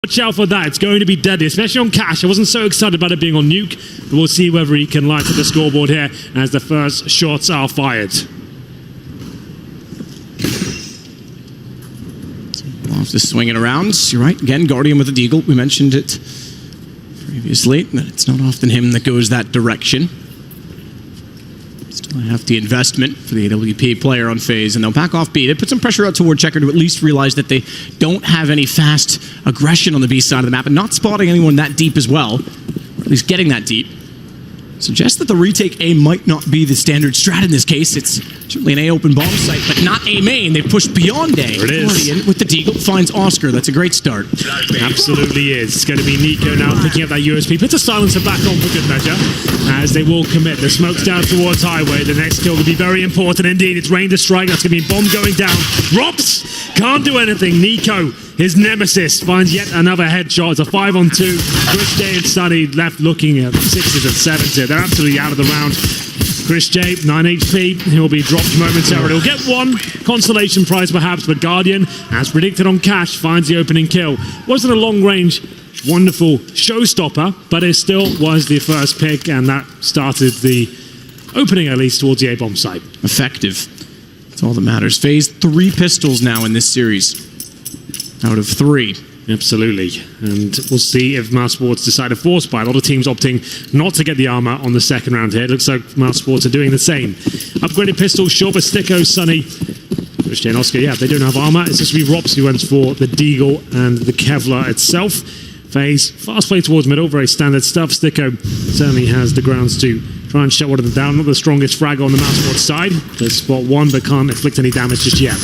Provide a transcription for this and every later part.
Watch out for that, it's going to be deadly, especially on Cash. I wasn't so excited about it being on Nuke, but we'll see whether he can light up the scoreboard here as the first shots are fired. Off to swing it around. You're right, again, Guardian with the Deagle. We mentioned it previously, that it's not often him that goes that direction. Still have the investment for the AWP player on Faze, and they'll back off B. They put some pressure out toward Checker to at least realize that they don't have any fast aggression on the B side of the map, and not spotting anyone that deep as well, or at least getting that deep. Suggests that the retake A might not be the standard strat in this case. It's certainly an A open bomb site, but not A main. They've pushed beyond A. There it is. Guardian with the Deagle finds Oscar. That's a great start. Absolutely is. It's going to be Nico now picking up that USP. Puts a silencer back on for good measure as they will commit. The smoke's down towards Highway. The next kill will be very important indeed. It's Rain to strike. That's going to be bomb going down. Rops can't do anything. Nico, his nemesis, finds yet another headshot. It's a 5-on-2. Chris J and Sunny left looking at 6s and 7s here. They're absolutely out of the round. Chris J, 9 HP. He'll be dropped momentarily. He'll get one consolation prize perhaps, but Guardian, as predicted on Cash, finds the opening kill. Wasn't a long range, wonderful showstopper, but it still was the first pick, and that started the opening at least towards the A-bomb site. Effective. That's all that matters. Faze 3 pistols now in this series out of 3. Absolutely, and we'll see if Mousesports decide to force buy. A lot of teams opting not to get the armor on the second round here. It looks like Mousesports are doing the same. Upgraded pistol, short for Sticko, Sunny, Christian, Oscar. Yeah, they don't have armor. It's just going to be Rops who went for the Deagle and the Kevlar itself. Faze, fast play towards middle, very standard stuff. Sticko certainly has the grounds to try and shut one of them down. Not the strongest frag on the Mousesports side. They spot one, but can't inflict any damage just yet.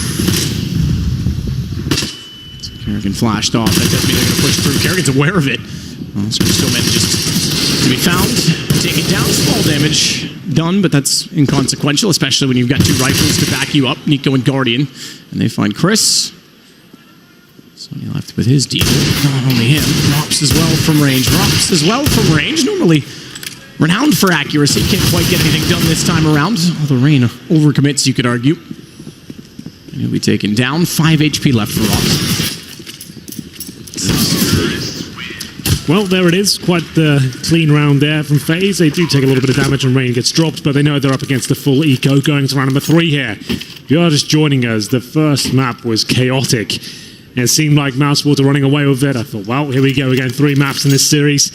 Kerrigan flashed off. That doesn't mean they're going to push through. Kerrigan's aware of it. Oscar still manages to be found. Take it down. Small damage done, but that's inconsequential, especially when you've got 2 rifles to back you up, Nico and Guardian. And they find Chris. Sonny left with his deal. Not only him, Rops as well from range. Rops as well from range. Normally renowned for accuracy. Can't quite get anything done this time around. Although Rain overcommits, you could argue. And he'll be taken down. 5 HP left for Rops. Well, there it is. Quite the clean round there from Faze. They do take a little bit of damage and Rain gets dropped, but they know they're up against the full eco. Going to round number 3 here. If you are just joining us, the first map was chaotic. It seemed like Mousesports were running away with it. I thought, well, here we go. We're getting 3 maps in this series.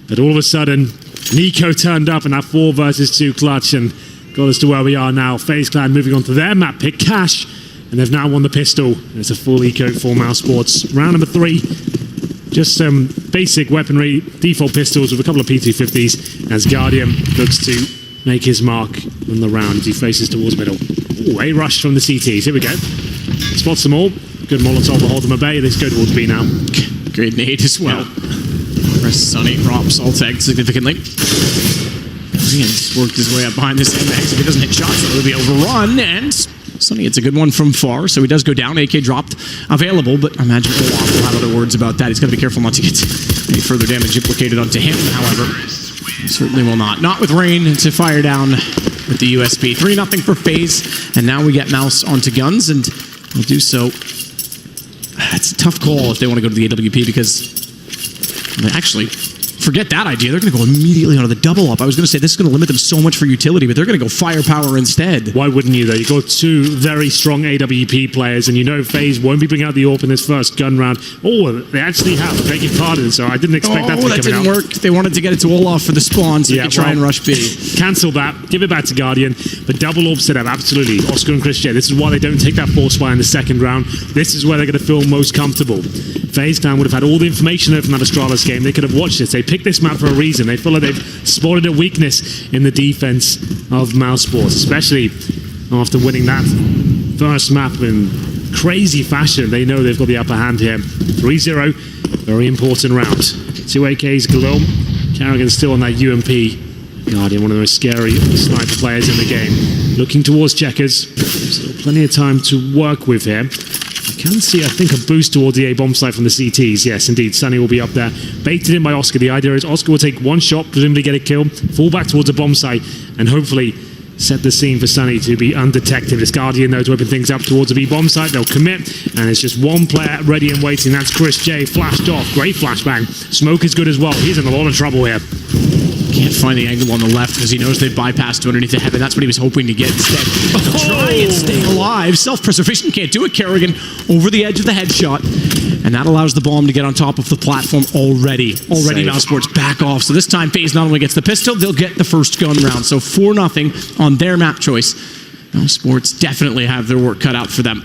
But all of a sudden, Nico turned up in that 4 versus 2 clutch and got us to where we are now. Faze Clan moving on to their map pick, Cash. And they've now won the pistol. It's a full eco for Mousesports. Round number 3. Just some basic weaponry, default pistols with a couple of P250s as Guardian looks to make his mark on the round as he faces towards middle. Ooh, a rush from the CTs. Here we go. Spots them all. Good Molotov will hold them at bay. Let's go towards B now. Great nade as well. Press Sunny, Rops, all tagged significantly. He's worked his way up behind this MX. If he doesn't hit shots, it'll be overrun, and Sunny, it's a good one from far, so he does go down. AK dropped, available, but I imagine Olaf will have other words about that. He's got to be careful not to get any further damage implicated onto him, however. He certainly will not. Not with Rain to fire down with the USP. 3-0 for Faze, and now we get Mouse onto guns, and we'll do so. It's a tough call if they want to go to the AWP, because actually, forget that idea. They're going to go immediately onto the double up. I was going to say this is going to limit them so much for utility, but they're going to go firepower instead. Why wouldn't you, though? You've got 2 very strong AWP players, and you know Faze won't be bringing out the AWP in this first gun round. Oh, they actually have. I beg your pardon, so I didn't expect that to be coming out. That didn't work. They wanted to get it to Olaf for the spawn, so they could try and rush B. Cancel that. Give it back to Guardian. But double AWP set up, absolutely. Oscar and Chris J. This is why they don't take that force fire in the second round. This is where they're going to feel most comfortable. Faze Clan would have had all the information from that Astralis game. They could have watched this. They picked this map for a reason. They feel like they've spotted a weakness in the defense of Mousesports, especially after winning that first map in crazy fashion. They know they've got the upper hand here. 3-0, very important round. 2 AKs galore. Kerrigan's still on that UMP. Guardian, one of the most scary sniper players in the game. Looking towards checkers. Still plenty of time to work with here. I can see, I think, a boost towards the A-bomb site from the CTs. Yes, indeed. Sunny will be up there. Baited in by Oscar. The idea is Oscar will take one shot, presumably get a kill, fall back towards a bomb site, and hopefully set the scene for Sunny to be undetected. This Guardian, though, to open things up towards the B-bomb site. They'll commit, and it's just one player ready and waiting. That's Chris J. Flashed off. Great flashbang. Smoke is good as well. He's in a lot of trouble here. Can't find the angle on the left because he knows they've bypassed to underneath the heaven. That's what he was hoping to get instead. Try and stay alive. Self-preservation can't do it. Kerrigan over the edge of the headshot. And that allows the bomb to get on top of the platform already. Mousesports back off. So this time, Faze not only gets the pistol, they'll get the first gun round. So 4-0 on their map choice. Mousesports definitely have their work cut out for them.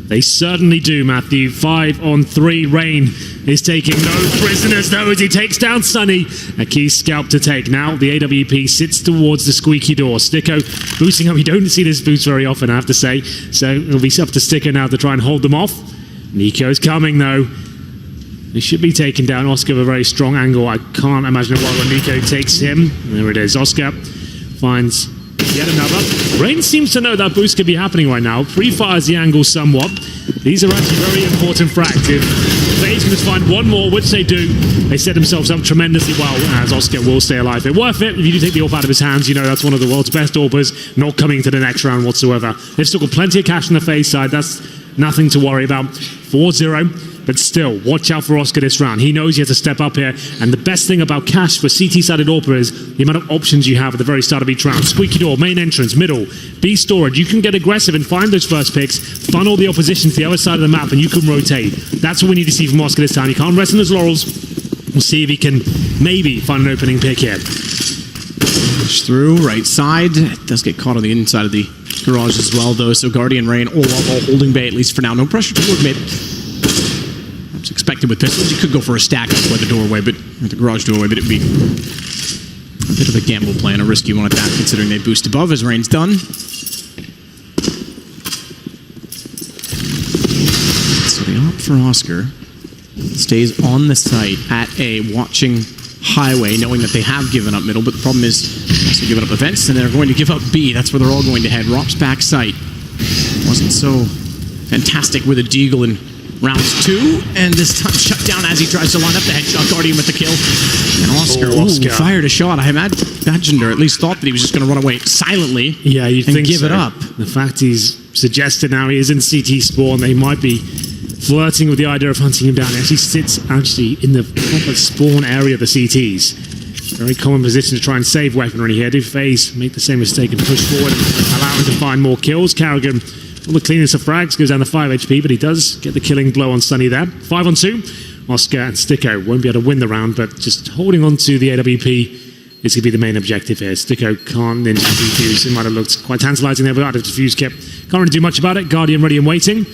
They certainly do, Matthew. 5-on-3. Rain is taking no prisoners, though, as he takes down Sunny. A key scalp to take. Now the AWP sits towards the squeaky door. Sticko boosting up. You don't see this boost very often, I have to say. So it'll be up to Sticko now to try and hold them off. Nico's coming, though. He should be taken down. Oscar with a very strong angle. I can't imagine why when Nico takes him. There it is. Oscar finds yet another. Rain seems to know that boost could be happening right now. Pre-fires the angle somewhat. These are actually very important frags. If Faze can just find one more, which they do, they set themselves up tremendously well, as Oscar will stay alive. They're worth it. If you do take the AWP out of his hands, you know that's one of the world's best AWPers, not coming to the next round whatsoever. They've still got plenty of cash on the Faze side. That's nothing to worry about. 4-0. But still, watch out for Oscar this round. He knows he has to step up here. And the best thing about cash for CT-sided AWP is the amount of options you have at the very start of each round. Squeaky door, main entrance, middle, B storage. You can get aggressive and find those first picks, funnel the opposition to the other side of the map, and you can rotate. That's what we need to see from Oscar this time. He can't rest on his laurels. We'll see if he can maybe find an opening pick here. Push through, right side. It does get caught on the inside of the garage as well, though. So Guardian Rain all holding bay, at least for now. No pressure toward mid. Expected with pistols. You could go for a stack up by the doorway, but or the garage doorway, but it'd be a bit of a gamble play and a risky one at that, considering they boost above as Rain's done. So the opt for Oscar stays on the site at A, watching highway, knowing that they have given up middle, but the problem is they've given up events, and they're going to give up B. That's where they're all going to head. Rop's back site wasn't so fantastic with a deagle in rounds 2, and this time shut down as he tries to line up the headshot. Guardian with the kill. And Oscar fired a shot. I imagined, or at least thought, that he was just going to run away silently. Yeah, you'd think give it up. The fact he's suggested now he is in CT spawn, they might be flirting with the idea of hunting him down. He actually sits in the proper spawn area of the CTs. Very common position to try and save weaponry here. Do Faze make the same mistake and push forward and allow him to find more kills? Kerrigan, all the cleanest of frags, goes down to 5 HP, but he does get the killing blow on Sunny there. 5-on-2. Oscar and Sticko won't be able to win the round, but just holding on to the AWP is going to be the main objective here. Sticko can't ninja defuse. It might have looked quite tantalizing there, but out of defuse kit. Can't really do much about it. Guardian ready and waiting.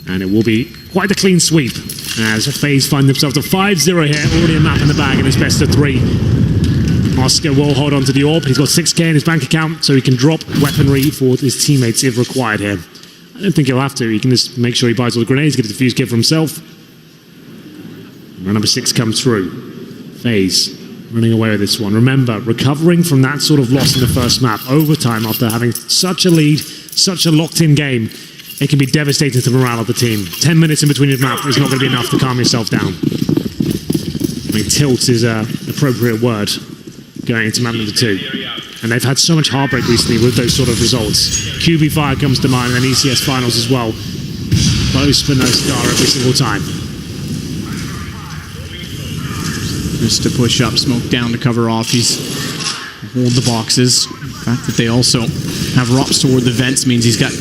And it will be quite a clean sweep as Faze find themselves at 5-0 here. Already a map in the bag in his best of 3. Oscar will hold on to the AWP. He's got 6k in his bank account, so he can drop weaponry for his teammates if required here. I don't think he'll have to. He can just make sure he buys all the grenades, get a defuse kit for himself. Round number 6 comes through. Faze running away with this one. Remember, recovering from that sort of loss in the first map, overtime after having such a lead, such a locked-in game, it can be devastating to the morale of the team. 10 minutes in between his map is not going to be enough to calm yourself down. I mean, tilt is an appropriate word going into map number 2. And they've had so much heartbreak recently with those sort of results. QB Fire comes to mind, and then ECS Finals as well. Close but no star every single time. Just to push up, smoke down to cover off. He's hold the boxes. The fact that they also have Rops toward the vents means he's got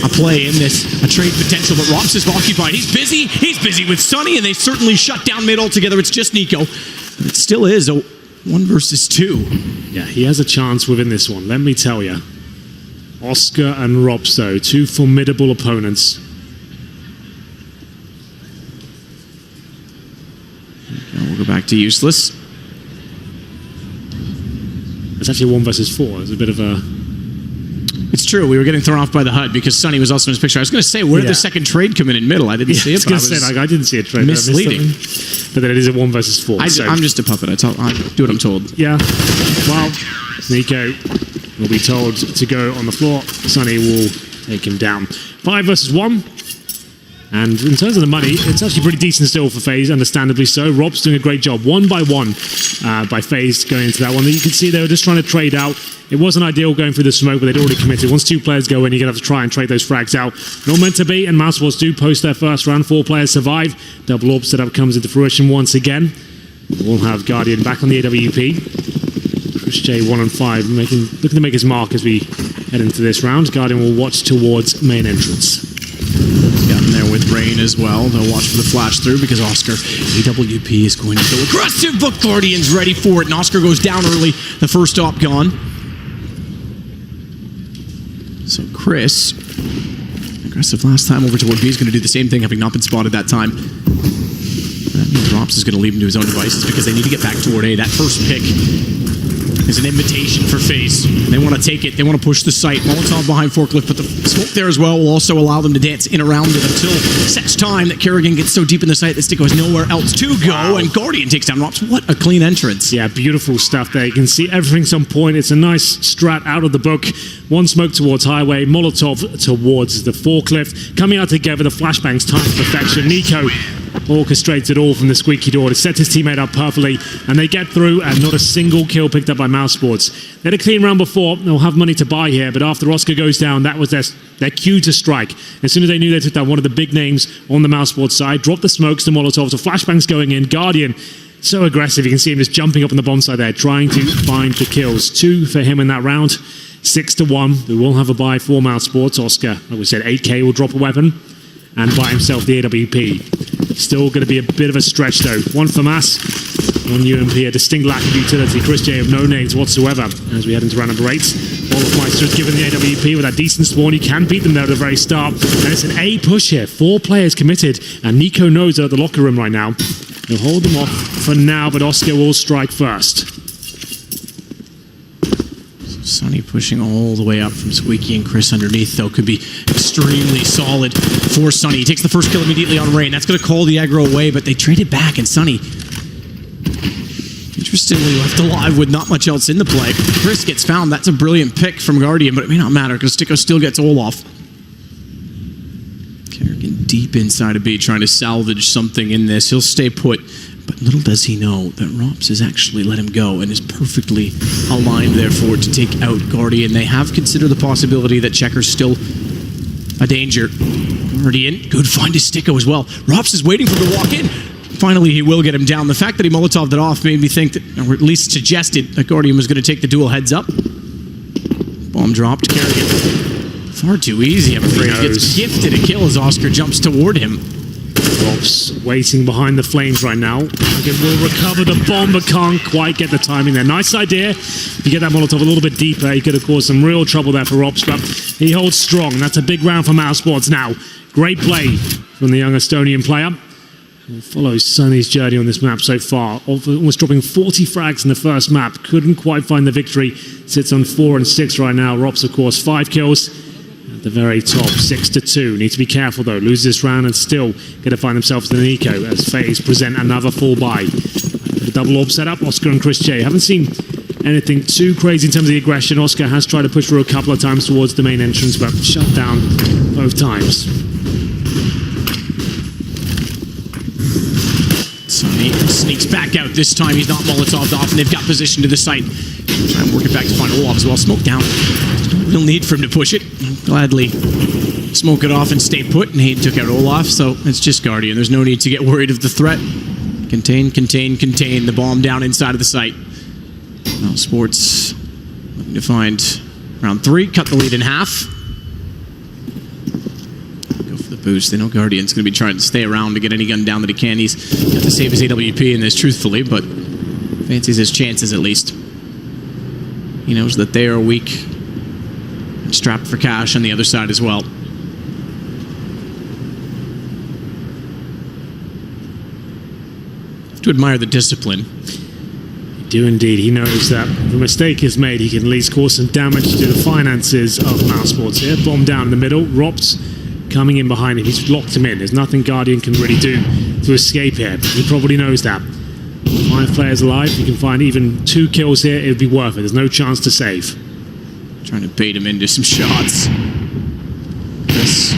a play in this, a trade potential, but Rops is occupied. He's busy with Sunny, and they certainly shut down mid altogether. It's just Nico. But it still is a 1 versus 2. Yeah, he has a chance within this one, let me tell you. Oscar and Rops, though, 2 formidable opponents. We'll go back to useless. It's actually 1 versus 4. It's a bit of a... It's true, we were getting thrown off by the HUD because Sunny was also in his picture. I was going to say, where did the second trade come in middle? I didn't see it, but I didn't see a trade. Misleading. But then it is a 1 versus 4. I'm just a puppet. I do what I'm told. Yeah. Well, Nico will be told to go on the floor. Sunny will take him down. 5 versus 1. And in terms of the money, it's actually pretty decent still for Faze, understandably so. Rob's doing a great job, 1 by 1 by Faze going into that one. You can see they were just trying to trade out. It wasn't ideal going through the smoke, but they'd already committed. Once 2 players go in, you're going to have to try and trade those frags out. Not meant to be, and Mousesports do post their first round. 4 players survive. Double orb setup comes into fruition once again. We'll have Guardian back on the AWP. Chris J 1 and 5, looking to make his mark as we head into this round. Guardian will watch towards main entrance. Got in there with Rain as well. They'll watch for the flash through because Oscar AWP is going to go aggressive, but Guardian's ready for it, and Oscar goes down early. The first op gone. So Chris, aggressive last time over toward B, is going to do the same thing, having not been spotted that time. That means Rops is going to leave him to his own devices because they need to get back toward A. That first pick is an invitation for Faze. They want to take it. They want to push the site. Molotov behind forklift, but the smoke there as well will also allow them to dance in around it until such time that Kerrigan gets so deep in the site that Sticko has nowhere else to go, wow. And Guardian takes down Rops. What a clean entrance. Yeah, beautiful stuff there. You can see everything's on point. It's a nice strat out of the book. 1 smoke towards highway, Molotov towards the forklift. Coming out together, the flashbangs time to perfection. Nico orchestrates it all from the squeaky door to set his teammate up perfectly, and they get through, and not a single kill picked up by Mousesports. They had a clean round before. They'll have money to buy here, but after Oscar goes down, that was their cue to strike. As soon as they knew they took down one of the big names on the Mousesports side, dropped the smokes to Molotov, so flashbangs going in. Guardian, so aggressive. You can see him just jumping up on the bomb side there, trying to find the kills. 2 for him in that round. 6-1. We will have a buy for Mousesports. Oscar, like we said, 8k will drop a weapon and buy himself the AWP. Still going to be a bit of a stretch though. 1 for Mass, 1 UMP, a distinct lack of utility. Chris J have no nades whatsoever as we head into round number 8. Olafmeister is given the AWP with that decent spawn. You can beat them there at the very start. And it's an A push here. 4 players committed, and Nico knows they're at the locker room right now. He'll hold them off for now, but Oscar will strike first. Sonny pushing all the way up from Squeaky, and Chris underneath, though, could be extremely solid for Sonny. He takes the first kill immediately on Rain. That's going to call the aggro away, but they trade it back, and Sonny, interestingly, left alive with not much else in the play. Chris gets found. That's a brilliant pick from Guardian, but it may not matter because Sticko still gets Olaf. Kerrigan deep inside of B, trying to salvage something in this. He'll stay put. But little does he know that Rops has actually let him go and is perfectly aligned, therefore, to take out Guardian. They have considered the possibility that Checker's still a danger. Guardian, good find to Sticko as well. Rops is waiting for him to walk in. Finally, he will get him down. The fact that he Molotov'd it off made me think that, or at least suggested, that Guardian was going to take the duel heads up. Bomb dropped. Kerrigan. Far too easy, I'm afraid. He gets gifted a kill as Oscar jumps toward him. Rops waiting behind the flames right now. Will recover the bomb, but can't quite get the timing there. Nice idea. You get that Molotov a little bit deeper. He could have caused some real trouble there for Rops, but he holds strong. That's a big round for Mousesports now. Great play from the young Estonian player. We'll follow Sonny's journey on this map so far. Almost dropping 40 frags in the first map. Couldn't quite find the victory. Sits on 4 and 6 right now. Rops, of course, 5 kills. At the very top, 6-2. Need to be careful though. Lose this round and still going to find themselves in the Nico as Faze present another full buy. The double orb setup, Oscar and Chris J. Haven't seen anything too crazy in terms of the aggression. Oscar has tried to push through a couple of times towards the main entrance, but shut down both times. Sonny sneaks back out. This time he's not Molotov'd off, and they've got position to the site. Try and work it back to find Olaf as well. Smoke down. No real need for him to push it. Gladly smoke it off and stay put, and he took out Olaf, so it's just Guardian. There's no need to get worried of the threat. Contain, contain, contain. The bomb down inside of the site. Mousesports looking to find round 3. Cut the lead in half. Go for the boost. They know Guardian's going to be trying to stay around to get any gun down that he can. He's got to save his AWP in this, truthfully, but fancies his chances at least. He knows that they are weak and strapped for cash on the other side as well. To admire the discipline. You do indeed. He knows that if a mistake is made, he can at least cause some damage to the finances of Mousesports here. Bomb down in the middle. Rops coming in behind him. He's locked him in. There's nothing Guardian can really do to escape here. He probably knows that. 5 players alive. You can find even 2 kills here. It would be worth it. There's no chance to save. Trying to bait him into some shots. Chris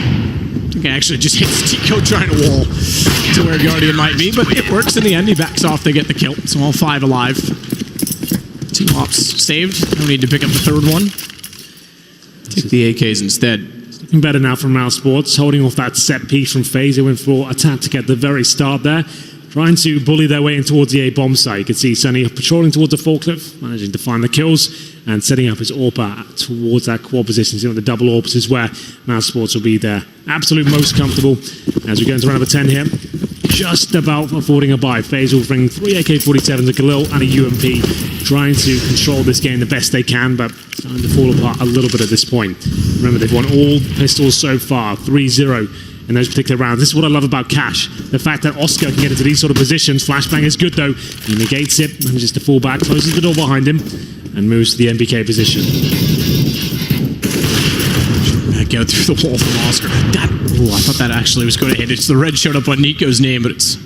Okay, actually just hits Tico trying to wall to where Guardian might be, but it works in the end. He backs off, they get the kill. So all 5 alive. 2 ops saved. No need to pick up the third one. Take the AKs instead. Looking better now from Mousesports, holding off that set piece from Faze. They went for a tactic at the very start there, trying to bully their way in towards the A bomb site. You can see Sunny patrolling towards the forklift, managing to find the kills, and setting up his AWP towards that quad position. See, the double AWPs is where Mousesports will be their absolute most comfortable. As we go into round number 10 here, just about affording a buy. Faze will bring 3 AK-47s, a Galil, and a UMP, trying to control this game the best they can, but starting to fall apart a little bit at this point. Remember, they've won all pistols so far, 3-0. In those particular rounds. This is what I love about Cash. The fact that Oscar can get into these sort of positions. Flashbang is good though. He negates it, manages to fall back, closes the door behind him, and moves to the MBK position. Go through the wall from Oscar. I thought that actually was going to hit. It's the red showed up on Nico's name, but it's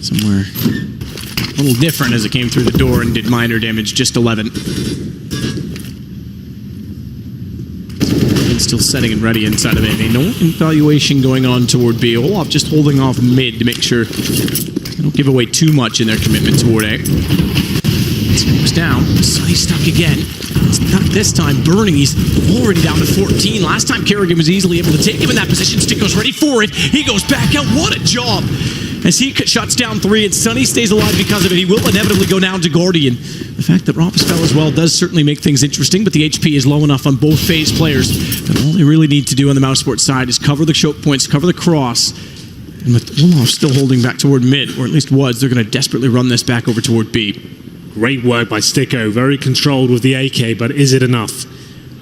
somewhere a little different as it came through the door and did minor damage, just 11. Still setting and ready inside of A. No evaluation going on toward B. Olaf just holding off mid to make sure they don't give away too much in their commitment toward A. Smokes down. Sunny stuck again. It's not this time burning. He's already down to 14. Last time Kerrigan was easily able to take him in that position. Stick goes ready for it. He goes back out. What a job! As he shuts down 3 and Sunny stays alive because of it, he will inevitably go down to Guardian. The fact that Roppus fell as well does certainly make things interesting, but the HP is low enough on both Faze players that all they really need to do on the Mousesports side is cover the choke points, cover the cross, and with Olaf still holding back toward mid, or at least was, they're going to desperately run this back over toward B. Great work by Sticko, very controlled with the AK, but is it enough?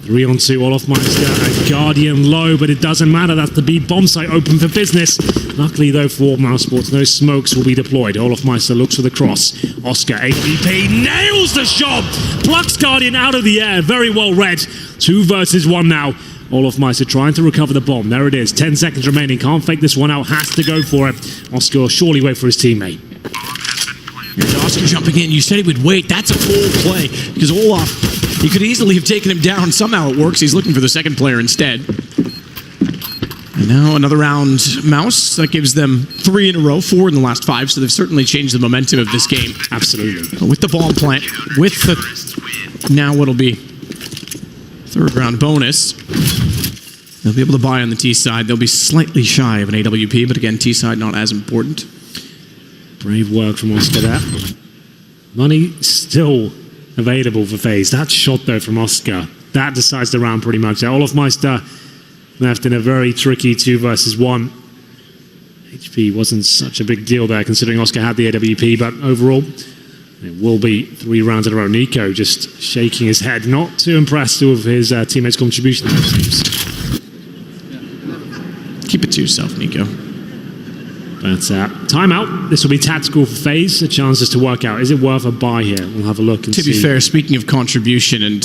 3 on 2, Olaf Meister and Guardian low, but it doesn't matter. That's the B bomb site open for business. Luckily, though, for Mousesports, no smokes will be deployed. Olaf Meister looks for the cross. Oscar, AVP, nails the shot! Plucks Guardian out of the air. Very well read. 2 versus 1 now. Olaf Meister trying to recover the bomb. There it is. 10 seconds remaining. Can't fake this one out. Has to go for it. Oscar will surely wait for his teammate. Here's Oscar jumping in. You said he would wait. That's a full play because Olaf, he could easily have taken him down. Somehow it works. He's looking for the second player instead. And now another round Mouse. That gives them 3 in a row, 4 in the last 5. So they've certainly changed the momentum of this game. Absolutely. But with the bomb plant, with the now what'll be 3rd round bonus, they'll be able to buy on the T side. They'll be slightly shy of an AWP, but again, T side not as important. Brave work from Oscar there. Money still available for Faze. That shot, though, from Oscar, that decides the round pretty much. Olaf Meister left in a very tricky 2 versus 1. HP wasn't such a big deal there, considering Oscar had the AWP, but overall, it will be 3 rounds in a row. Nico just shaking his head, not too impressed with his teammates' contribution. Keep it to yourself, Nico. But timeout. This will be tactical for Faze. A chance just to work out, is it worth a buy here? We'll have a look and see. To be fair, speaking of contribution and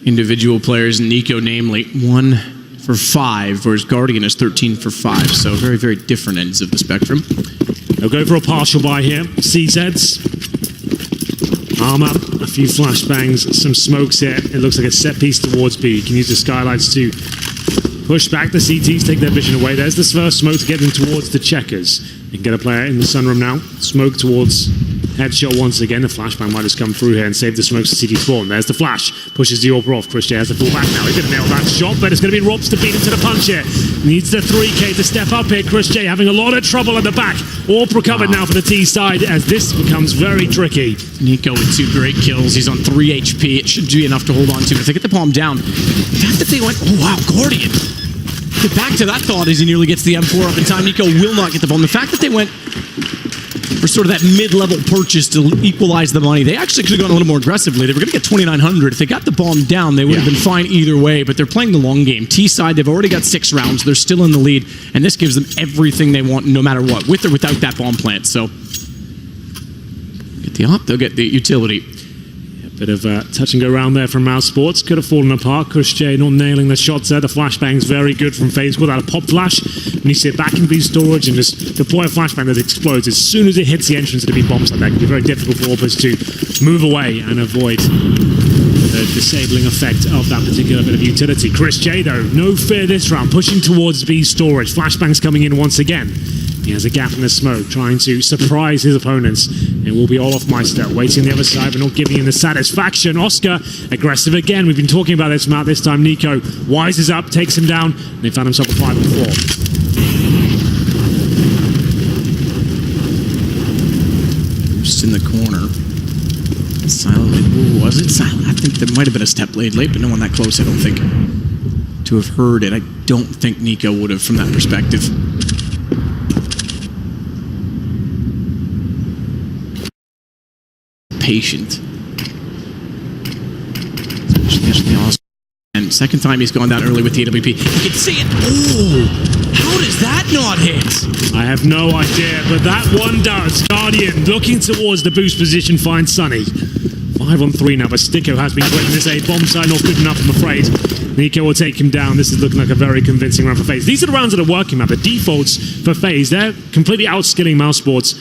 individual players, Nico namely, 1 for 5, whereas Guardian is 13 for 5. So very, very different ends of the spectrum. They'll go for a partial buy here. CZs. Arm up, a few flashbangs, some smokes here. It looks like a set piece towards B. You can use the skylights to push back the CTs, take their vision away. There's this first smoke to get them towards the checkers. You can get a player in the sunroom now. Smoke towards headshot once again. The flashbang might just come through here and save the smokes to CT spawn. There's the flash. Pushes the AWP off. Chris J has to fall back now. He's going to nail that shot, but it's going to be Robs to beat him to the punch here. Needs the 3K to step up here. Chris J having a lot of trouble at the back. AWP recovered now for the T side as this becomes very tricky. Nico with 2 great kills. He's on 3 HP. It should be enough to hold on to. If they get the palm down, the fact that they went, oh wow, Guardian. Get back to that thought as he nearly gets the M4 up in time. Nico will not get the bomb. The fact that they went for sort of that mid-level purchase to equalize the money, they actually could have gone a little more aggressively. They were going to get 2,900. If they got the bomb down, they would have been fine either way, but they're playing the long game. T side, they've already got 6 rounds. They're still in the lead, and this gives them everything they want no matter what, with or without that bomb plant. So, get the op, they'll get the utility. Bit of touch and go around there from Mousesports. Could have fallen apart. Kush J not nailing the shots there. The flashbang's very good from Faze. Without a pop flash, and you sit back in B storage and just deploy a flashbang that explodes. As soon as it hits the entrance of the B bombs like that, it can be very difficult for AWPers to move away and avoid the disabling effect of that particular bit of utility. Chris J, though, no fear this round, pushing towards B storage. Flashbangs coming in once again. He has a gap in the smoke, trying to surprise his opponents. It will be Olaf Meister waiting on the other side, but not giving him the satisfaction. Oscar, aggressive again. We've been talking about this, Matt. This time, Nico wises up, takes him down, and they found himself a 5-4. Just in the corner. Silently. Ooh, was it silent? I think there might have been a step laid late, but no one that close, I don't think, to have heard it. I don't think Nico would have from that perspective. Patient. Especially awesome. And second time he's gone down early with the AWP. You can see it. Oh, how does that not hit? I have no idea, but that one does. Guardian looking towards the boost position, finds Sunny. 5-on-3 now, but Sticko has been putting this A bomb side, not good enough, I'm afraid. Nico will take him down. This is looking like a very convincing round for Faze. These are the rounds that are working, man. The defaults for Faze, they're completely outskilling Mousesports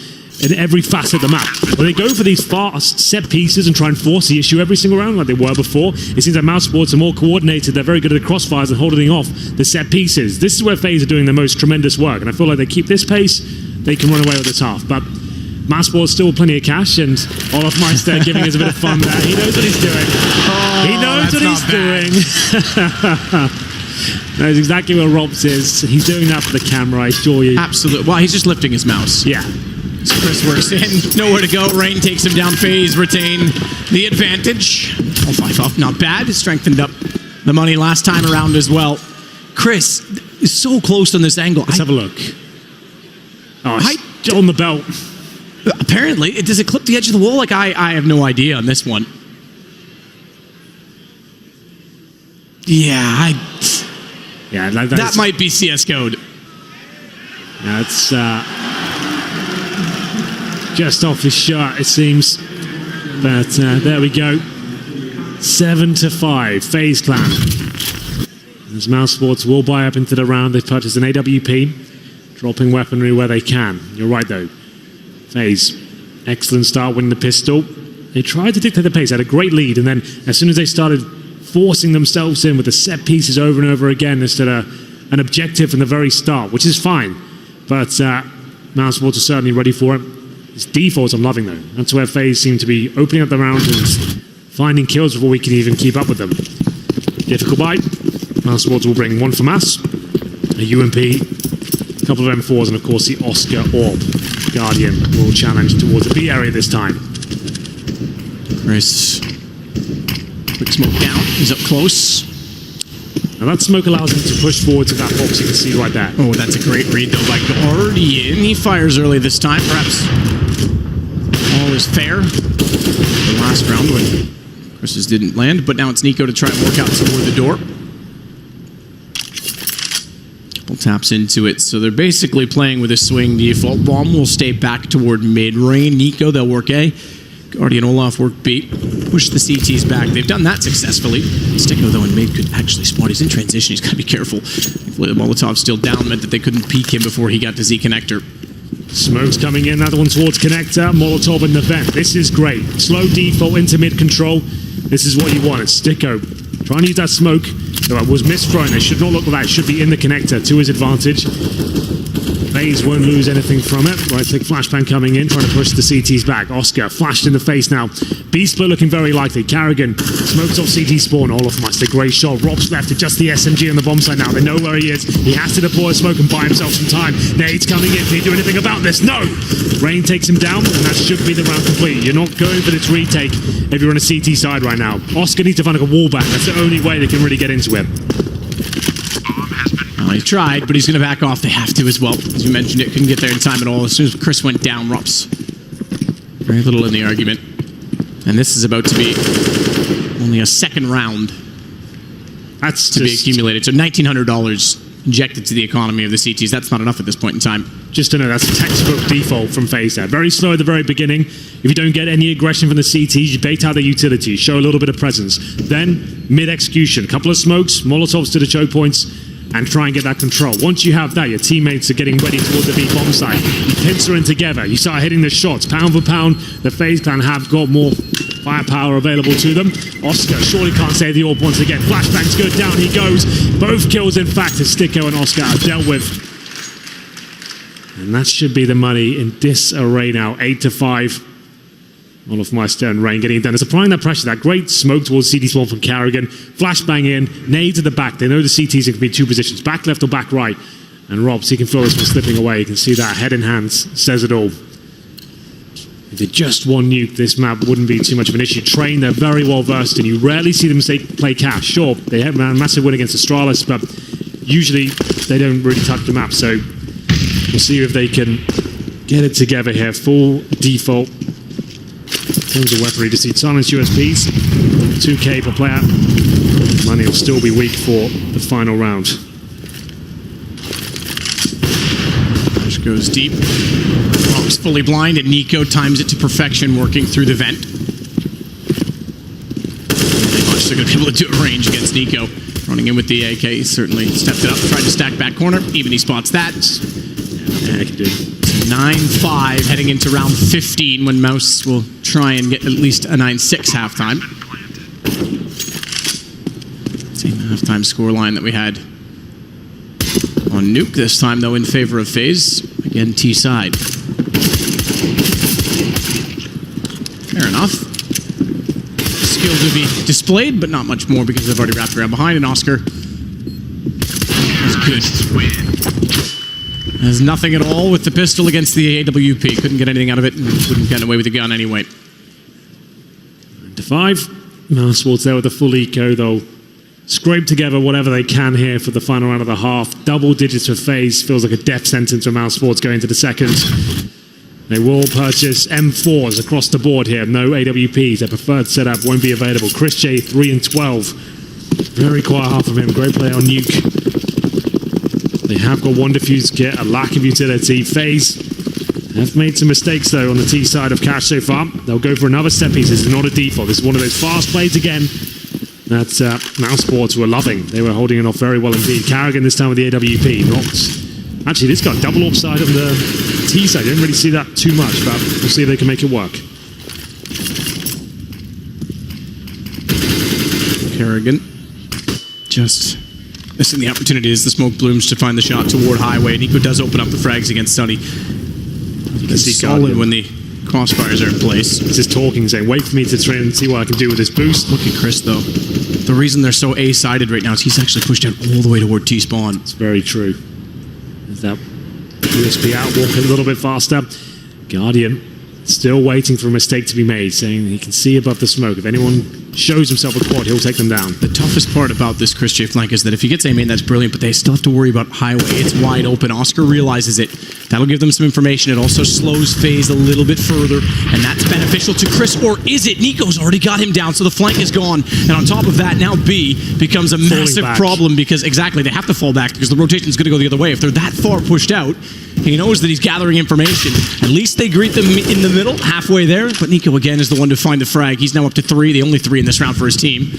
in every facet of the map. When they go for these fast set pieces and try and force the issue every single round like they were before, it seems like Mousesports are more coordinated. They're very good at the crossfires and holding off the set pieces. This is where Faze are doing the most tremendous work, and I feel like they keep this pace, they can run away with the tough. But Mousesports still plenty of cash, and Olaf Meister giving us a bit of fun there. He knows what he's doing. He knows what he's doing. Knows exactly where Robs is. He's doing that for the camera, I assure you. Absolutely. Well, he's just lifting his mouse. Yeah. So Chris works in. Nowhere to go. Rain takes him down. Faze retain the advantage. Oh, 5 off. Not bad. Strengthened up the money last time around as well. Chris is so close on this angle. Let's have a look. Oh, it's on the belt. Apparently. Does it clip the edge of the wall? Like, I have no idea on this one. Yeah, that might be CS code. That's just off his shot, it seems. But there we go. 7-5, Faze Clan. As Mousesports will buy up into the round, they've purchased an AWP, dropping weaponry where they can. You're right, though. Faze, excellent start winning the pistol. They tried to dictate the pace, had a great lead, and then as soon as they started forcing themselves in with the set pieces over and over again instead of an objective from the very start, which is fine. But Mousesports are certainly ready for it. It's defaults I'm loving, though. That's where Faze seem to be opening up the round and finding kills before we can even keep up with them. Difficult bite. Mousesports will bring one from us, a UMP, a couple of M4s, and of course the Oscar Orb. Guardian will challenge towards the B area this time. Chris. Quick smoke down. He's up close. Now that smoke allows him to push forward to that box you can see right there. Oh, that's a great read though by Guardian. He fires early this time. Perhaps all is fair. The last round when Chris's didn't land, but now it's Nico to try and work out toward the door. Couple taps into it, so they're basically playing with a swing default. Bomb will stay back toward mid-range. Nico, they'll work A. Guardian Olaf work B. Push the CTs back. They've done that successfully. Sticko, though, in mid could actually spot. He's in transition. He's got to be careful. Hopefully the Molotov's still down meant that they couldn't peek him before he got to Z connector. Smoke's coming in. Another one towards connector. Molotov in the vent. This is great. Slow default into mid control. This is what you want. It's Sticko trying to use that smoke. Though it was misthrown. They should not look like that. It should be in the connector to his advantage. Faze won't lose anything from it. Right, take flashbang coming in, trying to push the CTs back. Oscar flashed in the face now. B-split looking very likely. Carrigan smokes off CT spawn. Olaf Meister, great shot. Rob's left to just the SMG on the bomb site now. They know where he is. He has to deploy a smoke and buy himself some time. Nade's coming in. Can he do anything about this? No! Rain takes him down, and that should be the round complete. You're not going for this retake if you're on a CT side right now. Oscar needs to find like a wall back. That's the only way they can really get into him. Well, he tried, but he's going to back off. They have to as well. As you mentioned, it couldn't get there in time at all. As soon as Chris went down, Rops very little in the argument. And this is about to be only a second round That's to be accumulated. So $1,900 injected to the economy of the CTs. That's not enough at this point in time. Just to know, that's a textbook default from Faze there. Very slow at the very beginning. If you don't get any aggression from the CTs, you bait out the utilities, show a little bit of presence. Then, mid-execution, couple of smokes, Molotovs to the choke points, and try and get that control. Once you have that, your teammates are getting ready toward the B-bomb site. You pincer in together. You start hitting the shots. Pound for pound, the Faze clan have got more firepower available to them. Oscar surely can't save the orb once again. Flashbang's good, down he goes. Both kills, in fact, as Sticko and Oscar are dealt with. And that should be the money in disarray now. 8-5. Olofmeister and Rain getting it done. It's applying that pressure, that great smoke towards CT spawn from Carrigan. Flashbang in, nade to the back. They know the CTs can be two positions, back left or back right. And Robs, he can feel this one slipping away. You can see that head in hands says it all. If they just one nuke, this map wouldn't be too much of an issue. Train, they're very well versed in. You rarely see them play cash. Sure, they have a massive win against Astralis, but usually they don't really touch the map. So we'll see if they can get it together here. Full default in terms of weaponry. Just need silence USPs, 2k per player. Money will still be weak for the final round. Goes deep. Rob's fully blind, and Nico times it to perfection, working through the vent. Pretty much they're going to be able to do a range against Nico. Running in with the AK, he certainly stepped it up, tried to stack back corner. Even he spots that. Yeah, he did. 9-5 heading into round 15 when Mouse will try and get at least a 9-6 halftime. Same halftime scoreline that we had on Nuke, this time though in favor of Faze. Again, T side. Fair enough. Skill to be displayed, but not much more because they've already wrapped around behind, and Oscar is good. Has nothing at all with the pistol against the AWP. Couldn't get anything out of it and wouldn't get away with the gun anyway. 9-5. Mousesports there with a full eco though. Scrape together whatever they can here for the final round of the half. Double digits for Faze feels like a death sentence for Mousesports going into the second. They will purchase M4s across the board here. No AWPs. Their preferred setup won't be available. Chris J, 3-12. Very quiet half of him. Great play on Nuke. They have got one defuse kit, a lack of utility. Faze have made some mistakes though on the T side of Cash so far. They'll go for another set piece. This is not a default. This is one of those fast plays again that Mousesports were loving. They were holding it off very well indeed. Carrigan this time with the AWP. Actually, this got double upside on the T side. Didn't really see that too much, but we'll see if they can make it work. Carrigan just missing the opportunity as the smoke blooms to find the shot toward Highway. Nico does open up the frags against Sunny. He's solid when the crossfires are in place. He's just talking, saying, wait for me to try and see what I can do with this boost. Look at Chris, though. The reason they're so A-sided right now is he's actually pushed out all the way toward T-spawn. It's very true. There's that USP out, walk a little bit faster. Guardian still waiting for a mistake to be made, saying he can see above the smoke. If anyone shows himself a quad, he'll take them down. The toughest part about this Chris J flank is that if he gets aim in, that's brilliant, but they still have to worry about Highway. It's wide open. Oscar realizes it. That'll give them some information. It also slows Faze a little bit further, and that's beneficial to Chris. Or is it? Nico's already got him down, so the flank is gone. And on top of that, now B becomes a massive problem because, exactly, they have to fall back because the rotation is going to go the other way. If they're that far pushed out, he knows that he's gathering information. At least they greet them in the middle, halfway there. But Nico, again, is the one to find the frag. He's now up to 3, the only 3 in this round for his team.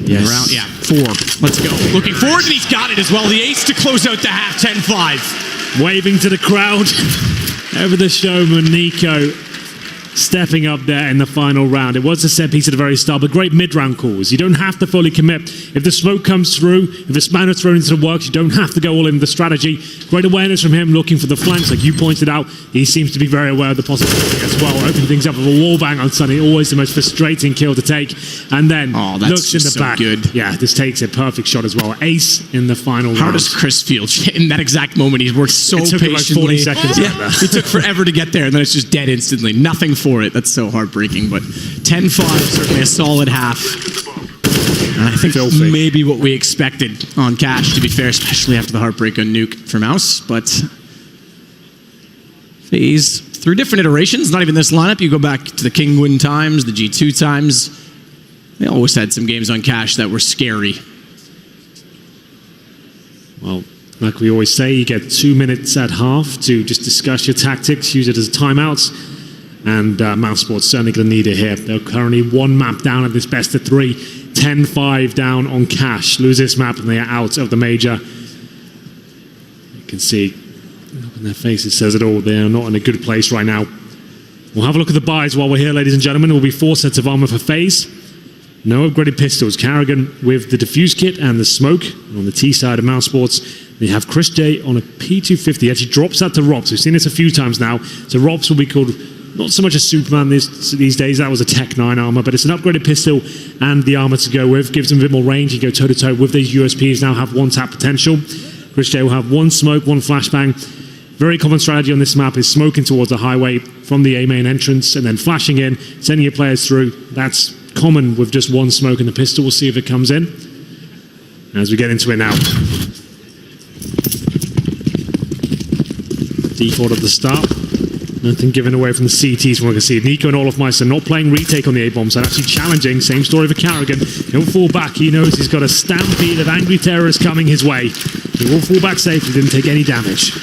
Yes. Round, yeah, 4. Let's go. Looking forward, and he's got it as well. The ace to close out the half, 10-5. Waving to the crowd. Over the showman, Nico stepping up there in the final round. It was a set piece at the very start, but great mid-round calls. You don't have to fully commit. If the smoke comes through, if the spanner's thrown into the works, you don't have to go all in the strategy. Great awareness from him looking for the flanks, like you pointed out. He seems to be very aware of the possibility as well. Opening things up with a wall bang on Sunny, always the most frustrating kill to take. And then looks in the back. Good. Yeah, this takes a perfect shot as well. Ace in the final round. How does Chris feel? In that exact moment, he's worked so patiently. It took about 40 seconds. Yeah, it took forever to get there, and then it's just dead instantly. Nothing for it. That's so heartbreaking, but 10-5, certainly a solid half. And I think maybe what we expected on Cash, to be fair, especially after the heartbreak on Nuke for Mouse, but Faze, through different iterations, not even this lineup, you go back to the Kingwin times, the G2 times, they always had some games on Cash that were scary. Well, like we always say, you get 2 minutes at half to just discuss your tactics, use it as timeouts. And Mousesports certainly going to need it here. They're currently 1 map down at this best of 3. 10-5 down on Cash. Lose this map and they are out of the major. You can see, look in their faces says it all. They are not in a good place right now. We'll have a look at the buys while we're here, ladies and gentlemen. There will be 4 sets of armor for Faze. No upgraded pistols. Karrigan with the diffuse kit and the smoke. And on the T side of Mousesports, we have Chris J on a P250. He actually drops that to Rops. We've seen this a few times now. So Rops will be called not so much a Superman these days. That was a Tech 9 armor, but it's an upgraded pistol and the armor to go with. Gives him a bit more range. He can go toe-to-toe with these USPs. Now have 1 tap potential. Chris J will have 1 smoke, 1 flashbang. Very common strategy on this map is smoking towards the highway from the A main entrance and then flashing in, sending your players through. That's common with just 1 smoke in the pistol. We'll see if it comes in as we get into it now. Default at the start. Nothing given away from the CTs from what I can see. Nico and Olofmeister not playing retake on the A-bomb side, actually challenging. Same story for Karrigan. He'll fall back. He knows he's got a stampede of angry terrorists coming his way. He will fall back safely, didn't take any damage.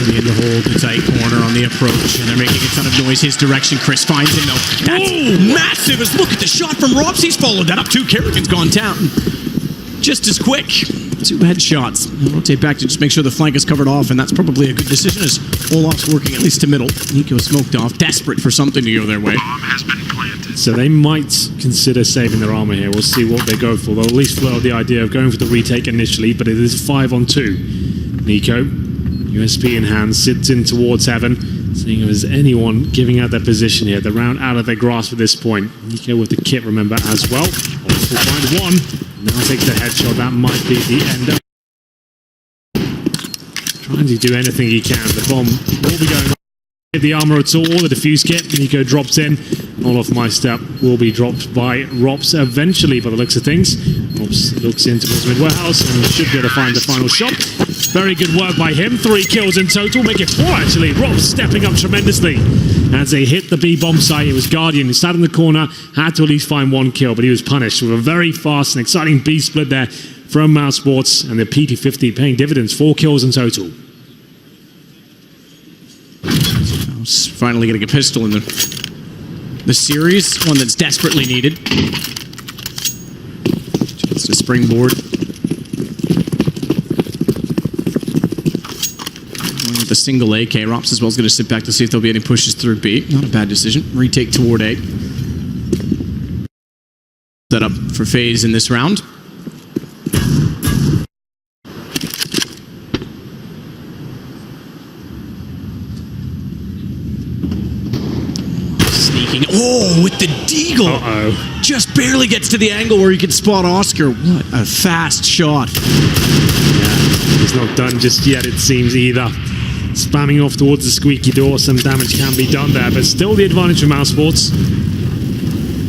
In the hold, the tight corner on the approach, and they're making a ton of noise his direction. Chris finds him though. That's massive. As look at the shot from Robs. He's followed that up too. Karrigan's gone down just as quick. 2 headshots. I'll rotate back to just make sure the flank is covered off, and that's probably a good decision as Olaf's working at least to middle. Nico smoked off, desperate for something to go their way. Bomb has been planted. So they might consider saving their armor here. We'll see what they go for. They'll at least float the idea of going for the retake initially, but it is 5 on 2. Nico, USP in hand, sits in towards heaven, seeing if there's anyone giving out their position here. The round out of their grasp at this point. Nico with the kit, remember, as well. Olaf will find 1. Now takes the headshot. That might be the end of. Trying to do anything he can. The bomb will be going on. The armor at all, the diffuse kit. Nico drops in. Olofmeister will be dropped by Rops eventually, by the looks of things. Rops looks into his mid-warehouse and should be able to find the final shot. Very good work by him. 3 kills in total, make it 4 actually. Rops stepping up tremendously as they hit the B bomb site. It was Guardian who sat in the corner, had to at least find 1 kill, but he was punished with a very fast and exciting B split there from Mousesports, and the PT50 paying dividends. 4 kills in total. Finally getting a pistol in the series, one that's desperately needed. Chance to springboard. Going with a single AK. Rops as well is going to sit back to see if there'll be any pushes through B. Not a bad decision. Retake toward A. Set up for Faze in this round. Oh, with the deagle. Uh-oh. Just barely gets to the angle where he can spot Oscar. What a fast shot. Yeah, he's not done just yet, it seems, either. Spamming off towards the squeaky door. Some damage can be done there, but still the advantage for Mousesports.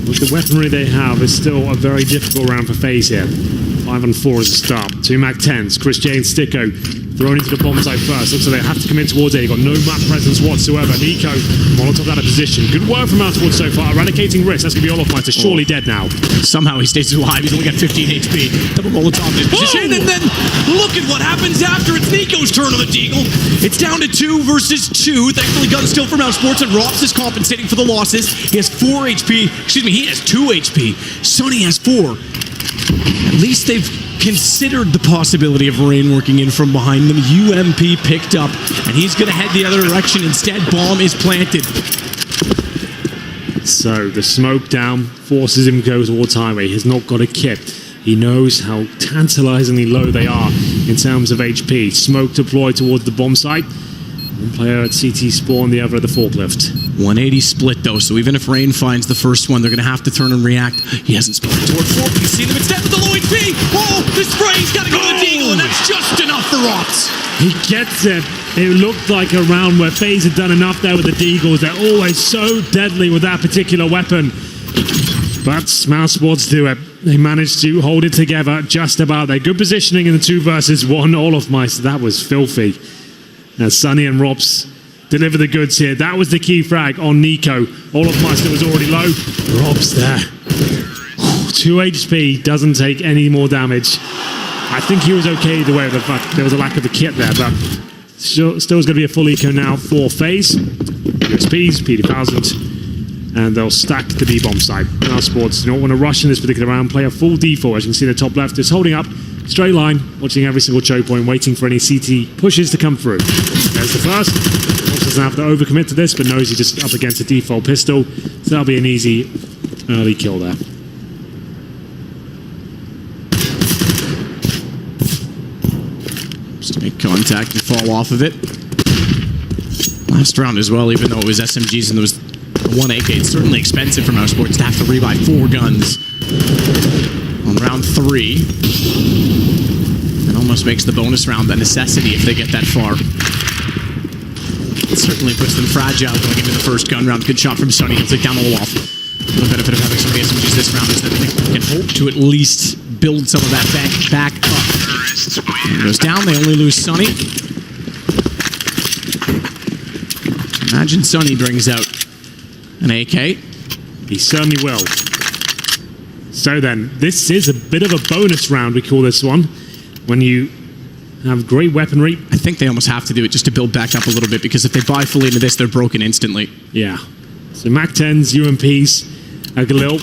With the weaponry they have, it's still a very difficult round for Faze here. 5 on 4 as a start. 2 Mac-10s. Chris J and Sticko thrown into the bomb site first. Looks like they have to commit towards A. Got no map presence whatsoever. Nico, Molotov out of position. Good work from Mousesports so far. Eradicating risk. That's going to be Olofmeister. Surely dead now. Somehow he stays alive. He's only got 15 HP. Double Molotov in his position. And then look at what happens after. It's Nico's turn on the deagle. It's down to 2 versus 2. Thankfully, gun still for Mousesports, and Rops is compensating for the losses. He has 4 HP. Excuse me, he has 2 HP. Sonny has 4. At least they've considered the possibility of Rain working in from behind them. UMP picked up, and he's going to head the other direction. Instead, bomb is planted. So the smoke down forces him to go towards highway. He's not got a kit. He knows how tantalizingly low they are in terms of HP. Smoke deployed towards the bomb site. One player at CT spawn, the other at the forklift. 180 split though, so even if Rain finds the first one, they're going to have to turn and react. He hasn't spotted toward 4. You see them instead with the low HP. Oh, the spray's got to go to the deagle, and that's just enough for Rops. He gets it. It looked like a round where Faze had done enough there with the deagles. They're always so deadly with that particular weapon. But Mousesports do it. They managed to hold it together just about. Their good positioning in the 2 versus 1. Olofmeister, that was filthy. Now Sonny and Rops deliver the goods here. That was the key frag on Nico. Olofmeister was already low. Rops there. 2 HP, doesn't take any more damage. I think he was okay either way. There was a lack of the kit there, but still is going to be a full eco now for Faze. USPs, P2000, and they'll stack the B-bomb site. Mousesports do not want to rush in this particular round. Play a full default, as you can see in the top left, is holding up. Straight line, watching every single choke point, waiting for any CT pushes to come through. There's the first. Also doesn't have to overcommit to this, but knows he's just up against a default pistol. So that'll be an easy early kill there. Just to make contact and fall off of it. Last round as well, even though it was SMGs and there was one AK, it's certainly expensive for Mousesports to have to rebuy 4 guns on round 3. It almost makes the bonus round a necessity if they get that far. It certainly puts them fragile going into the first gun round. Good shot from Sonny. He'll take down Olaf. The benefit of having some of the SMGs this round is that they can hope to at least build some of that back up. It goes down. They only lose Sonny. Imagine Sonny brings out an AK. He certainly will. So then, this is a bit of a bonus round, we call this one, when you have great weaponry. I think they almost have to do it just to build back up a little bit, because if they buy fully into this, they're broken instantly. Yeah. So MAC-10s, UMPs, Galil.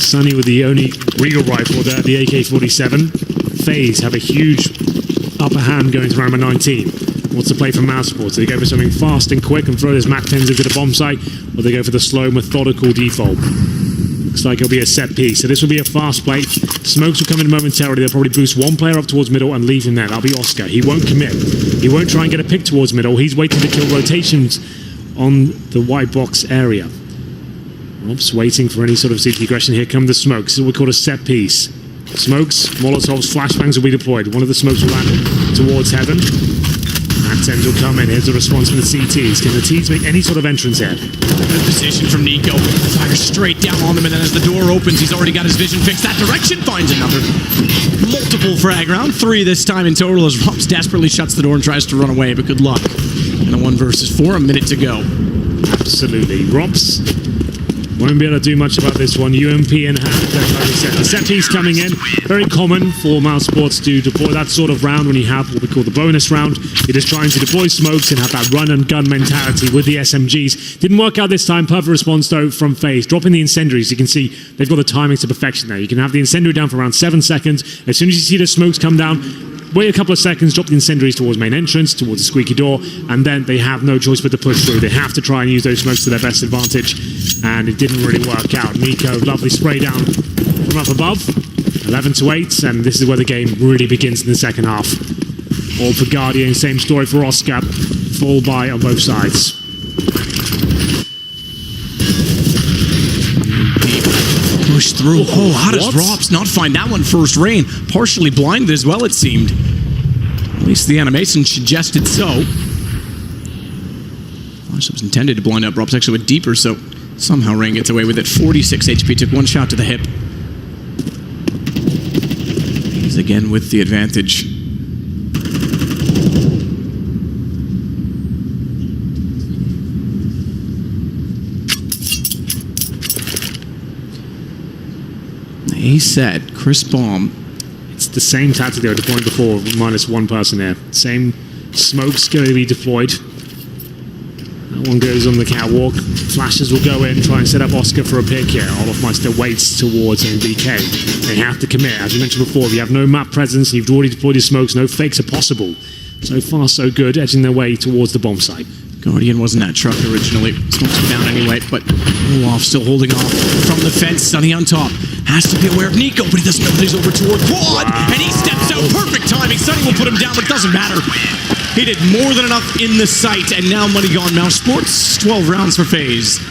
Sonny with the only real rifle there, the AK-47. Faze have a huge upper hand going to round number 19. What's the play from Mousesports? Do they go for something fast and quick and throw those MAC-10s into the bomb site, or they go for the slow, methodical default? Looks like it'll be a set piece. So this will be a fast play. Smokes will come in momentarily. They'll probably boost one player up towards middle and leave him there. That'll be Oscar. He won't commit. He won't try and get a pick towards middle. He's waiting to kill rotations on the white box area. Rob's waiting for any sort of CT aggression. Here come the smokes. This is what we call a set piece. Smokes, Molotovs, flashbangs will be deployed. One of the smokes will land towards heaven. MAC-10s will come in. Here's the response from the CTs. Can the Ts make any sort of entrance here? Good position from Nico. Fires straight down on them, and then as the door opens, he's already got his vision fixed. That direction finds another. Multiple frag. Round 3 this time in total as Rops desperately shuts the door and tries to run away, but good luck. In a 1 versus 4, a minute to go. Absolutely. Rops won't be able to do much about this one. UMP in hand. Like I said, the set piece coming in. Very common for Mousesports to deploy that sort of round when you have what we call the bonus round. You're just trying to deploy smokes and have that run and gun mentality with the SMGs. Didn't work out this time. Perfect response though from Faze. Dropping the incendiaries. You can see they've got the timing to perfection there. You can have the incendiary down for around 7 seconds. As soon as you see the smokes come down, wait a couple of seconds, drop the incendiaries towards main entrance, towards the squeaky door, and then they have no choice but to push through. They have to try and use those smokes to their best advantage, and it didn't really work out. Nico, lovely spray down from up above, 11-8, and this is where the game really begins in the second half. All for Guardian, same story for Oscar, fall by on both sides. Push through. Oh, how does What? Rops not find that one first rain? Partially blinded as well, it seemed. At least the animation suggested so. Flash was intended to blind up. Rops actually went deeper, so somehow Rain gets away with it. 46 HP, took 1 shot to the hip. He's again with the advantage. He said, Chris Baum. It's the same tactic they were deploying before, minus 1 person there. Same smokes going to be deployed. That one goes on the catwalk. Flashes will go in, try and set up Oscar for a pick here. Olofmeister waits towards MBK. They have to commit. As we mentioned before, if you have no map presence, you've already deployed your smokes, no fakes are possible. So far, so good, edging their way towards the bomb site. Guardian wasn't that truck originally. Smokes him down anyway, but Olaf still holding off from the fence. Sonny on top. Has to be aware of Nico, but he doesn't know that he's over toward Quad. Wow. And he steps out. Perfect timing. Sonny will put him down, but it doesn't matter. He did more than enough in the sight, and now money gone. Mousesports, 12 rounds for Faze.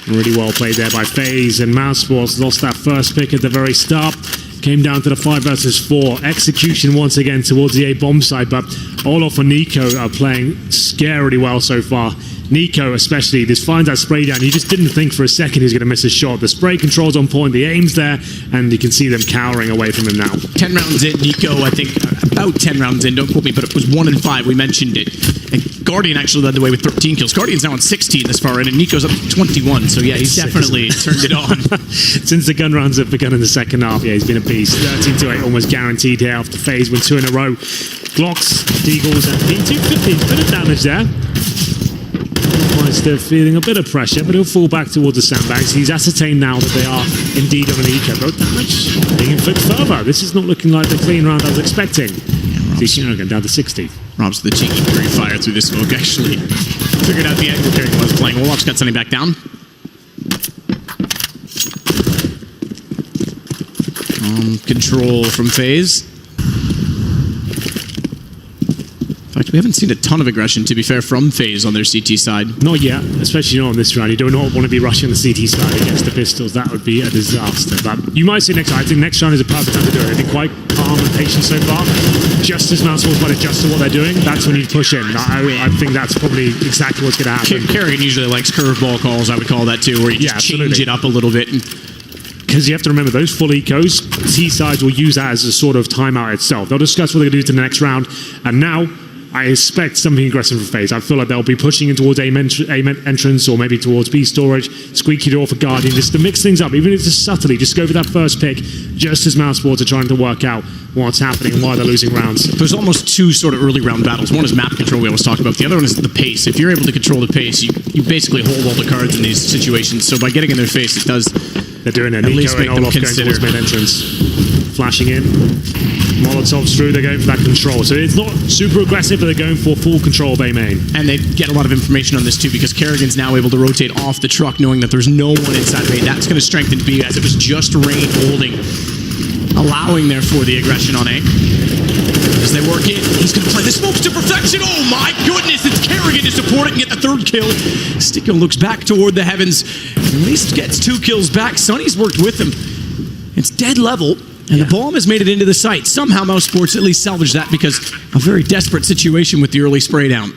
Really well played there by Faze, and Mousesports lost that first pick at the very start. Came down to the 5 versus 4. Execution once again towards the A bomb side, but Olaf and Nico are playing scarily well so far. Nico especially, this finds that spray down. You just didn't think for a second he was going to miss a shot. The spray control's on point, the aim's there, and you can see them cowering away from him now. 10 rounds in, Nico, I think, about 10 rounds in, don't quote me, but it was 1 and 5, we mentioned it. And Guardian actually led the way with 13 kills. Guardian's now on 16 this far in, and Nico's up to 21, so yeah, he's definitely turned it on. Since the gun runs have begun in the second half, yeah, he's been a beast. 13-8, almost guaranteed here after Faze win 2 in a row. Glocks, Deagles, and P250, a bit of damage there. Meister feeling a bit of pressure, but he'll fall back towards the sandbags. He's ascertained now that they are indeed on an eco. But damage being inflicted further. This is not looking like the clean round I was expecting. Going down to 60. Rob's the cheeky free fire through the smoke, actually. Figured out the angle Kerrigan was playing. Olaf's got Sunny back down. Control from Faze. In fact, we haven't seen a ton of aggression, to be fair, from Faze on their CT side. Not yet, especially not on this round. You do not want to be rushing the CT side against the pistols. That would be a disaster. But you might see next round. I think next round is a perfect time to do it. They've been quite calm and patient so far. Just as Mousesports might adjust to what they're doing, that's when you push in. I think that's probably exactly what's going to happen. Kerrigan usually likes curveball calls, I would call that too, where you just change it up a little bit. Because you have to remember, those full ecos, T-sides will use that as a sort of timeout itself. They'll discuss what they're going to do to the next round. And now, I expect something aggressive from Faze. I feel like they'll be pushing in towards A entrance or maybe towards B storage, squeaky door for Guardian, just to mix things up, even if it's just subtly. Just go for that first pick, just as Mousesports are trying to work out what's happening and why they're losing rounds. There's almost two sort of early round battles. One is map control we always talked about. The other one is the pace. If you're able to control the pace, you basically hold all the cards in these situations. So by getting in their face, it does... They're doing it. At least Nico and Olaf going towards main entrance. Flashing in. Molotov's through. They're going for that control. So it's not super aggressive, but they're going for full control of A main. And they get a lot of information on this too, because Kerrigan's now able to rotate off the truck, knowing that there's no one inside of A. That's going to strengthen B, as it was just Rain holding, allowing therefore the aggression on A. As they work in, he's going to play the smokes to perfection. Oh my goodness, it's Kerrigan to support it and get the third kill. Sticko looks back toward the heavens, at least gets 2 kills back. Sunny's worked with him. It's dead level, and the bomb has made it into the site. Somehow Mousesports at least salvaged that, because a very desperate situation with the early spray down.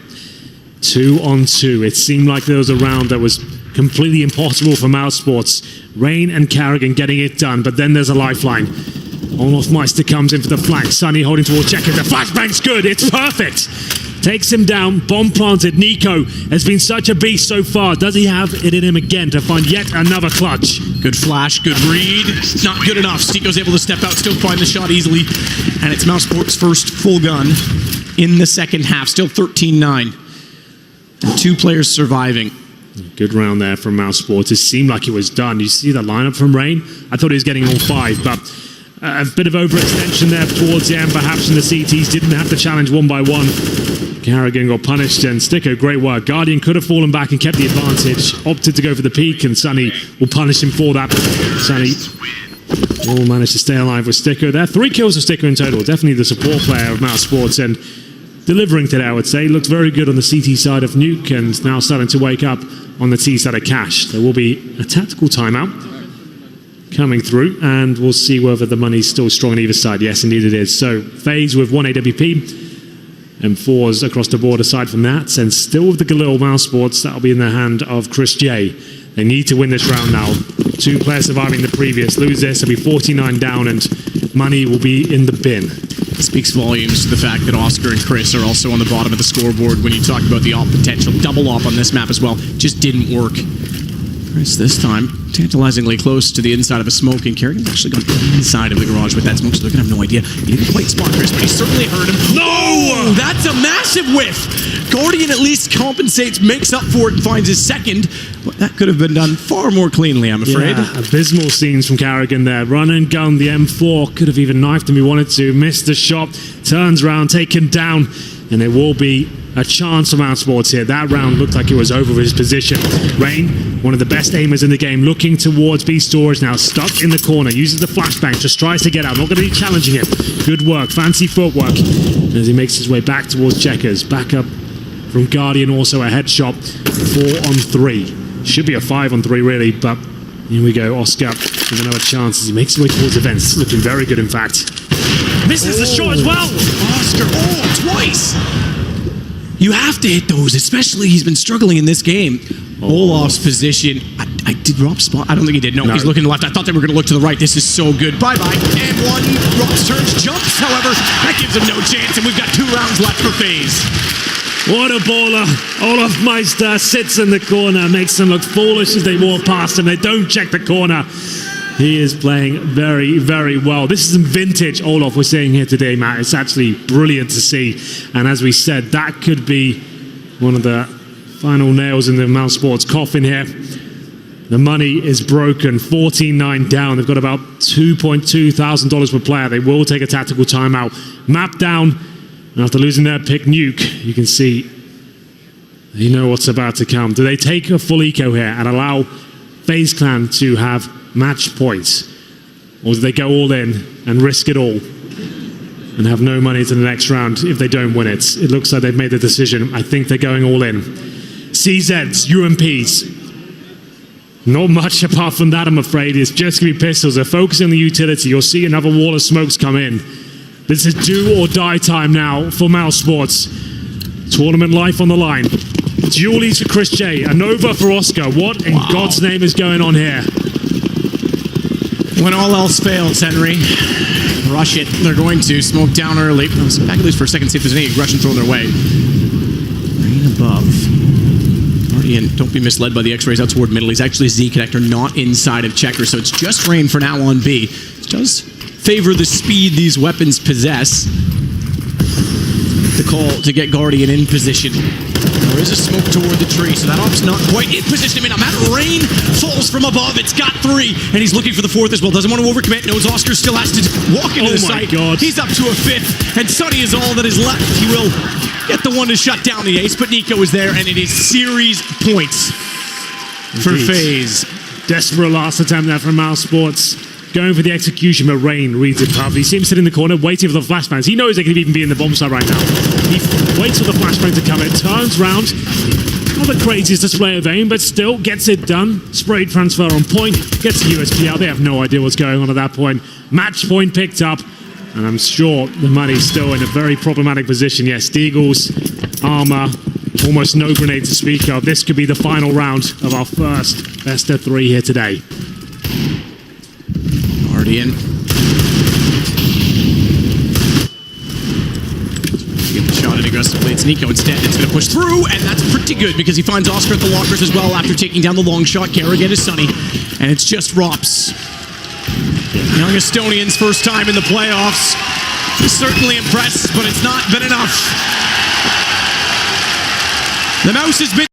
2 on 2. It seemed like there was a round that was completely impossible for Mousesports. Rain and Kerrigan getting it done, but then there's a lifeline. Olafmeister comes in for the flank. Sunny holding towards Checker. The flashbang's good. It's perfect. Takes him down. Bomb planted. Nico has been such a beast so far. Does he have it in him again to find yet another clutch? Good flash. Good read. Not good enough. Sticko's able to step out, still find the shot easily. And it's Mousesports' first full gun in the second half. Still 13-9. And 2 players surviving. Good round there from Mousesports. It seemed like it was done. You see the lineup from Rain? I thought he was getting all 5, but... a bit of overextension there towards the end, perhaps, from the CTs. Didn't have to challenge one by one. Kerrigan got punished, and Sticko, great work. Guardian could have fallen back and kept the advantage. Opted to go for the peak, and Sunny will punish him for that. Sunny will manage to stay alive with Sticko there. 3 kills of Sticko in total. Definitely the support player of Mousesports, and delivering today, I would say. Looked very good on the CT side of Nuke, and now starting to wake up on the T side of Cash. There will be a tactical timeout coming through, and we'll see whether the money's still strong on either side. Yes, indeed it is. So Faze with 1 AWP and 4s across the board aside from that, and still with the Galil Mousesports. That'll be in the hand of Chris J. They need to win this round now. 2 players surviving the previous. Lose this, they'll be 49 down, and money will be in the bin. It speaks volumes to the fact that Oscar and Chris are also on the bottom of the scoreboard when you talk about the op potential. Double op on this map as well. Just didn't work. Chris this time tantalizingly close to the inside of a smoke, and Kerrigan's actually gone inside of the garage with that smoke, so they're gonna have no idea. He didn't quite spot Chris, but he certainly heard him. No! That's a massive whiff! Guardian at least compensates, makes up for it, and finds his second. But that could have been done far more cleanly, I'm afraid. Yeah, abysmal scenes from Kerrigan there. Run and gun, the M4 could have even knifed him if he wanted to. Missed the shot, turns around, taken down, and it will be a chance for Mousesports here. That round looked like it was over with his position. Rain, one of the best aimers in the game, looking towards B storage now, stuck in the corner, uses the flashbang, just tries to get out. Not going to be challenging him. Good work, fancy footwork as he makes his way back towards Checkers. Back up from Guardian, also a headshot. 4 on 3. Should be a 5 on 3 really, but here we go. Oscar with another chance as he makes his way towards events. Looking very good, in fact. Misses the shot as well. Oscar, twice. You have to hit those, especially he's been struggling in this game. Olaf's position. I did Rob spot? I don't think he did. No, he's looking to the left. I thought they were going to look to the right. This is so good. Bye-bye. And 1. Rob's turns, jumps, however. That gives him no chance, and we've got 2 rounds left for Faze. What a baller. Olafmeister sits in the corner, makes them look foolish as they walk past him. They don't check the corner. He is playing very, very well. This is some vintage Olaf we're seeing here today, Matt. It's actually brilliant to see. And as we said, that could be one of the final nails in the Mousesports coffin here. The money is broken. 14-9 down. They've got about $2,200 per player. They will take a tactical timeout. Map down. After losing their pick nuke, you can see they know what's about to come. Do they take a full eco here and allow FaZe Clan to have match points? Or do they go all in and risk it all and have no money to the next round if they don't win it? It looks like they've made the decision. I think they're going all in. CZs, UMPs. Not much apart from that, I'm afraid. It's just going to be pistols. They're focusing on the utility. You'll see another wall of smokes come in. This is do or die time now for Mousesports. Tournament life on the line. Dualies for Chris J. A Nova for Oscar. What in God's name is going on here? When all else fails, Henry, rush it. They're going to smoke down early. Back at least for a second, see if there's any aggression thrown their way. Rain above. Guardian, don't be misled by the X-rays out toward middle. He's actually a Z connector, not inside of Checker, so it's just Rain for now on B. It does favor the speed these weapons possess. The call to get Guardian in position. There is a smoke toward the tree, so that op's not quite in position. I mean, Matt Rain falls from above. It's got 3, and he's looking for the 4th as well. Doesn't want to overcommit. Knows Oscar still has to walk into the site. God. He's up to a 5th, and Sonny is all that is left. He will get the one to shut down the ace, but Nico is there, and it is series points for FaZe. Desperate last attempt there from Mousesports. Going for the execution, but Rain reads it perfectly. He seems sitting in the corner, waiting for the flashbangs. He knows they could even be in the bomb site right now. He waits for the flashbang to come in, turns round. Not the craziest display of aim, but still gets it done. Spray transfer on point, gets the USP out. They have no idea what's going on at that point. Match point picked up, and I'm sure the money's still in a very problematic position. Yes, Deagles, armor, almost no grenade to speak of. This could be the final round of our first best of 3 here today. Guardian. Get the shot in aggressively. It's Nico instead. It's going to push through, and that's pretty good because he finds Oscar at the lockers as well after taking down the long shot. Kerrigan is Sunny, and it's just Rops. Young Estonians' first time in the playoffs. He's certainly impressed, but it's not been enough. The Mouse has been